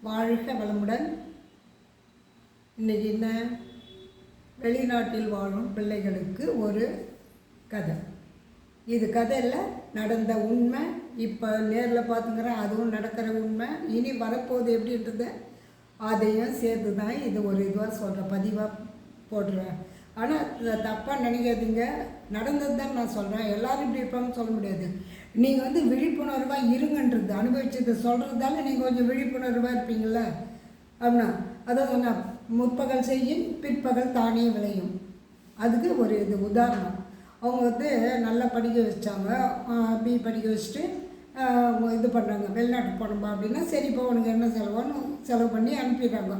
வாழ்க வளமுடன். இன்றைக்கி என்ன, வெளிநாட்டில் வாழும் பிள்ளைகளுக்கு ஒரு கதை. இது கதையில் நடந்த உண்மை, இப்போ நேரில் பார்த்துக்கிறேன், அதுவும் நடக்கிற உண்மை. இனி வரப்போகுது எப்படின்றது அதையும் சேர்த்து தான் இது ஒரு இதுவாக சொல்கிறேன், பதிவாக போடுறேன். ஆனால் தப்பாக நினைக்காதீங்க, நடந்தது தான் நான் சொல்கிறேன். எல்லோரும் இப்படி இருப்பாங்கன்னு சொல்ல முடியாது. நீங்கள் விழிப்புணர்வாக இருங்கன்றது, அனுபவிச்சதை சொல்கிறதால நீங்கள் கொஞ்சம் விழிப்புணர்வாக இருப்பீங்கள அப்படின்னா. அதான் சொன்னால், முற்பகல் செய்யும் பிற்பகல் தானே விளையும். அதுக்கு ஒரு இது உதாரணம். அவங்க நல்லா படிக்க வச்சாங்க, பிஇ படிக்க வச்சுட்டு இது பண்ணுறாங்க. வெளிநாட்டுக்கு போனோம்பா அப்படின்னா, சரிப்பா உனக்கு என்ன செலவோன்னு செலவு பண்ணி அனுப்பிடுறாங்க.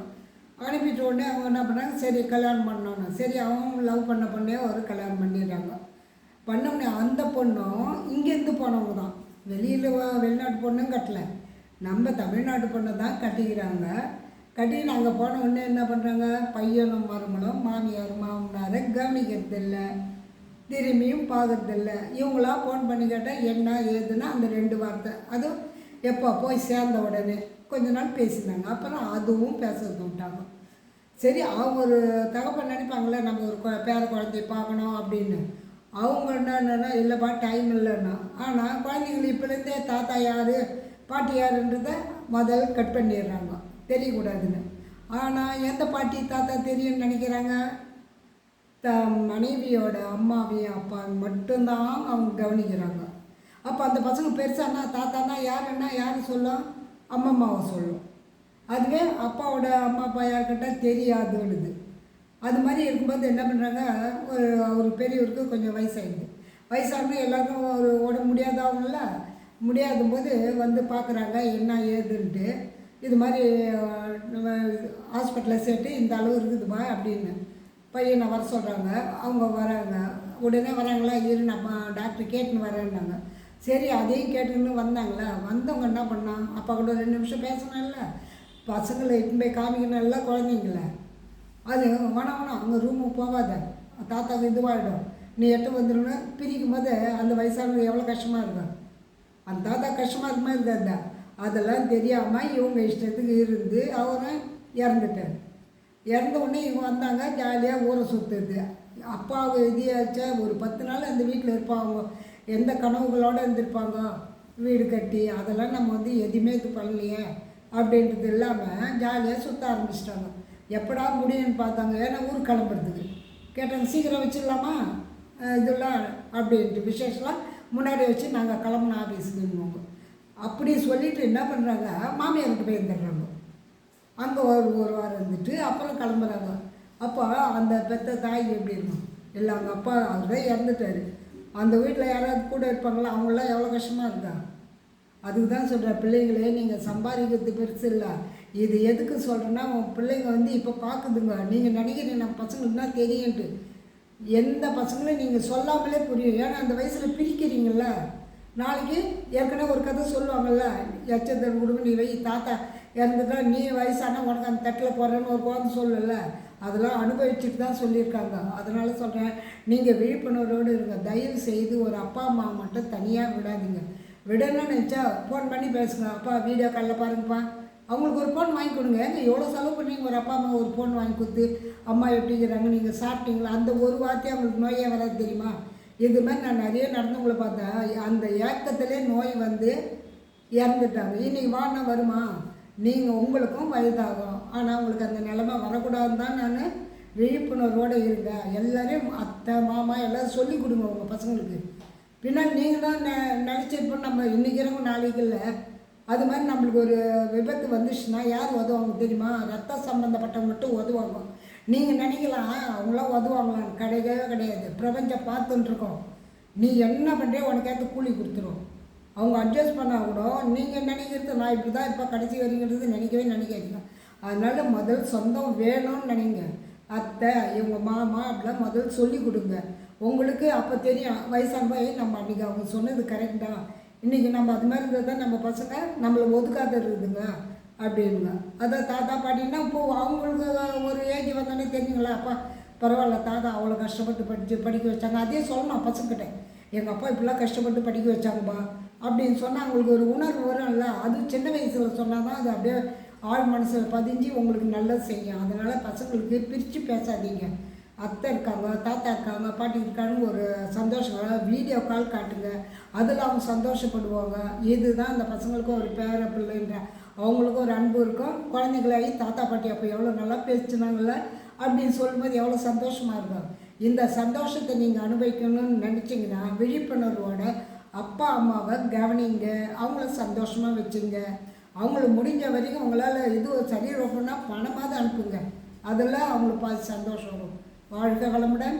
அனுப்பிட்ட உடனே அவங்க என்ன பண்ணாங்க, சரி கல்யாணம் பண்ணோன்னு, சரி அவங்க லவ் பண்ண பொண்ணே ஒரு கல்யாணம் பண்ணிடுறாங்க. பண்ணோடனே அந்த பொண்ணும் இங்கேருந்து போனவங்க தான், வெளிநாட்டு பொண்ணும் கட்டலை, நம்ம தமிழ்நாட்டு பொண்ணை தான் கட்டிக்கிறாங்க. கட்டி நாங்கள் போன உடனே என்ன பண்ணுறாங்க, பையனும் மருமகளும் மாமியார் மாமனாரை கவனிக்கிறது இல்லை, திரும்பியும் பார்க்கறதில்ல. இவங்களா ஃபோன் பண்ணி கேட்டால் என்ன ஏதுன்னா அந்த 2 வார்த்தை. அதுவும் எப்போ போய் சேர்ந்த உடனே கொஞ்ச நாள் பேசினாங்க, அப்புறம் அதுவும் பேசுறது விட்டாங்க. சரி, அவங்க ஒரு தகப்பன் நினைப்பாங்களே, நம்ம ஒரு பேர குழந்தைய பார்க்கணும் அப்படின்னு. அவங்க என்னன்னா, இல்லைப்பா டைம் இல்லைன்னா. ஆனால் குழந்தைங்களுக்கு இப்போலேருந்தே தாத்தா யார் பாட்டி யாருன்றதை முதல் கட் பண்ணிடுறாங்க, தெரியக்கூடாதுன்னு. ஆனால் எந்த பாட்டி தாத்தா தெரியும்னு நினைக்கிறாங்க, மனைவியோட அம்மாவையும் அப்பாவையும் மட்டும்தான் அவங்க கவனிக்கிறாங்க. அப்போ அந்த பசங்க பெருசானா தாத்தானா யாருன்னா யார் சொல்லும், அம்மாவை சொல்லும். அதுவே அப்பாவோட அம்மா அப்பா யார்கிட்ட தெரியாதுன்னுது. அது மாதிரி இருக்கும்போது என்ன பண்ணுறாங்க, ஒரு பெரியவருக்கு கொஞ்சம் வயசாகிடுது. வயசாகணும் எல்லாருக்கும் ஒரு உடம்பு முடியாதவங்கள முடியாத போது பார்க்குறாங்க என்ன ஏதுன்ட்டு. இது மாதிரி ஹாஸ்பிட்டலில் சேர்த்து இந்த அளவு இருக்குதுப்பா அப்படின்னு பையனை வர சொல்கிறாங்க. அவங்க வராங்க, உடனே வராங்களா, இரு நம்ம டாக்டர் கேட்டுன்னு வரேன்னாங்க. சரி, அதையும் கேட்டுன்னு வந்தாங்களா. வந்தவங்க என்ன பண்ணான், அப்பா கூட 2 நிமிஷம் பேசணும்ல, பசங்களை இட்டுன்னு போய் காமிக்கணும்ல குழந்தைங்கள. அது வேணாம் அங்கே ரூமுக்கு போகாத, தாத்தாவுக்கு இதுவாகிடும், நீ எட்டு வந்துடுன்னு பிரிக்கும் போது அந்த வயசானவங்க எவ்வளோ கஷ்டமாக இருக்கும். அந்த தாத்தா கஷ்டமாக இருக்குமா இருக்காது. அதெல்லாம் தெரியாமல் இவங்க இஷ்டத்துக்கு இருந்து அவரும் இறந்துட்டார். இறந்த உடனே இவங்க வந்தாங்க, ஜாலியாக ஊரை சுற்றுது. அப்பாவை இதையாச்சா ஒரு 10 நாள் அந்த வீட்டில் இருப்பாங்க, எந்த கனவுகளோடு இருந்திருப்பாங்க, வீடு கட்டி. அதெல்லாம் நம்ம எதுவுமே இது பண்ணலையே அப்படின்றது இல்லாமல் ஜாலியாக சுற்ற ஆரம்பிச்சிட்டாங்க. எப்படா முடியும்னு பார்த்தாங்க, ஏன்னா ஊருக்கு கிளம்புறதுக்கு கேட்டாங்க, சீக்கிரம் வச்சிடலாமா இதெல்லாம் அப்படின்ட்டு விசேஷம்லாம் முன்னாடி வச்சு நாங்கள் கிளம்புன ஆஃபீஸுக்குன்னு. அப்படி சொல்லிவிட்டு என்ன பண்ணுறாங்க, மாமியார்கிட்ட போய் இருந்துடுறாங்க. அங்கே ஒரு வாரம் இருந்துட்டு அப்புறம் கிளம்புறாங்க. அப்போ அந்த பெத்த தாய் எப்படி இருக்கும், இல்லை அவங்க அப்பா அவர் தான் இறந்துட்டார், அந்த வீட்டில் யாராவது கூட இருப்பாங்களா, அவங்களாம் எவ்வளோ கஷ்டமாக இருக்கா. அதுக்கு தான் சொல்கிறேன், பிள்ளைங்களே நீங்கள் சம்பாதிக்கிறது பெருசு இல்லை. இது எதுக்கு சொல்கிறேன்னா, உன் பிள்ளைங்க இப்போ பார்க்குதுங்க. நீங்கள் நினைக்கிறீங்க நம்ம பசங்களுக்கு தான் தெரியுன்ட்டு, எந்த பசங்களும் நீங்கள் சொல்லாமலே புரியும். ஏன்னா அந்த வயசில் பிரிக்கிறீங்கள. நாளைக்கு ஏற்கனவே ஒரு கதை சொல்லுவாங்கள்ல, எச்சத்தை கொடுங்க நீ வை, தாத்தா இறந்துட்டா நீ வயசானா உனக்கு அந்த தட்டில் போடுறேன்னு ஒரு குழந்தை சொல்லல. அதெல்லாம் அனுபவிச்சுட்டு தான் சொல்லியிருக்காங்க. அதனால சொல்கிறேன், நீங்கள் விழிப்புணர்வோடு இருங்க. தயவு செய்து ஒரு அப்பா அம்மா மட்டும் தனியாக விடாதீங்க. விடணும்னு நினச்சா ஃபோன் பண்ணி பேசுங்க, அப்பா வீடியோ காலில் பாருங்கப்பா. அவங்களுக்கு ஒரு ஃபோன் வாங்கி கொடுங்க. ஏங்க எவ்வளோ செலவு பண்ணீங்க, ஒரு அப்பா அம்மா ஒரு ஃபோன் வாங்கி கொடுத்து அம்மா எப்படிங்கிறாங்க, நீங்கள் சாப்பிட்டீங்களா, அந்த ஒரு வார்த்தையை அவங்களுக்கு நோயே வராது தெரியுமா. இது மாதிரி நான் நிறைய நடந்தவங்களை பார்த்தேன், அந்த ஏக்கத்திலே நோய் இறந்துட்டாங்க. இன்றைக்கி வானா வருமா, நீங்கள் உங்களுக்கும் வயதாகும். ஆனால் உங்களுக்கு அந்த நிலைமை வரக்கூடாதுன்னு தான் நான் விழிப்புணர்வோடு இருங்க. எல்லோரையும் அத்தை மாமா எல்லோரும் சொல்லி கொடுங்க உங்கள் பசங்களுக்கு. பின்னால் நீங்கள் தான் நினச்சிருப்போம், நம்ம இன்றைக்கி இருக்கும் நாளைக்கு இல்லை. அது மாதிரி நம்மளுக்கு ஒரு விபத்து வந்துச்சுன்னா யார் உதவுவாங்க தெரியுமா, ரத்த சம்மந்தப்பட்டவங்க மட்டும் உதவுவாங்க. நீங்கள் நினைக்கலாம் அவங்களாம் உதவுவாங்களான்னு, கிடையவே கிடையாது. பிரபஞ்சம் பார்த்துட்டுருக்கோம், நீ என்ன பண்ணுறியோ உனக்கு ஏற்ற கூலி கொடுத்துரும். அவங்க அட்ஜஸ்ட் பண்ணால் கூட நீங்கள் நினைக்கிறது நான் இப்படி தான் இப்போ கடைசி வரைங்கிறது நினைக்காதீங்க. அதனால் முதல் சொந்தம் வேணும்னு நினைங்க. அத்தை இவங்க மாமா அப்படிலாம் முதல் சொல்லி கொடுங்க. உங்களுக்கு அப்போ தெரியும், வயசான போய் நம்ம அன்றைக்கி அவங்க சொன்னது கரெக்ட் தான், இன்றைக்கி நம்ம அது மாதிரி இருந்தால் தான் நம்ம பசங்க நம்மளை ஒதுக்காத இருக்குதுங்க அப்படின்ங்க. அதான் தாத்தா பாட்டின்னா இப்போது அவங்களுக்கு ஒரு ஏஜ் வந்தோடனே தெரியுங்களா, அப்பா பரவாயில்ல தாத்தா அவ்வளோ கஷ்டப்பட்டு படிக்க வச்சாங்க. அதே சொல்லணும் பசங்கிட்ட, எங்கள் அப்பா இப்படிலாம் கஷ்டப்பட்டு படிக்க வச்சாங்கப்பா அப்படின்னு சொன்னால் அவங்களுக்கு ஒரு உணர்வு வரும்ல. அது சின்ன வயசில் சொன்னால் தான் அது அப்படியே ஆழ் மனசில் பதிஞ்சு உங்களுக்கு நல்லது செய்யும். அதனால் பசங்களுக்கு பிரித்து பேசாதீங்க. அத்தை இருக்காங்க, தாத்தா இருக்காங்க, பாட்டி இருக்கான்னு ஒரு சந்தோஷம் வீடியோ கால் காட்டுங்க. அதில் அவங்க சந்தோஷப்படுவாங்க. இதுதான் அந்த பசங்களுக்கும் ஒரு பேர பிள்ளைன்ற அவங்களுக்கும் ஒரு அன்பு இருக்கும். குழந்தைங்களாகி தாத்தா பாட்டி அப்போ எவ்வளோ நல்லா பேசினாங்கள்ல அப்படின்னு சொல்லும்போது எவ்வளோ சந்தோஷமாக இருக்கும். இந்த சந்தோஷத்தை நீங்கள் அனுபவிக்கணும்னு நினச்சிங்கன்னா விழிப்புணர்வோட அப்பா அம்மாவை கவனிங்க, அவங்கள சந்தோஷமாக வச்சுங்க. அவங்களுக்கு முடிஞ்ச வரைக்கும் அவங்களால இது சரி ரொம்பனா பணமாவது அனுப்புங்க. அதில் அவங்களுக்கு பாதி சந்தோஷம் வரும். வாழ்க வளமுடன்.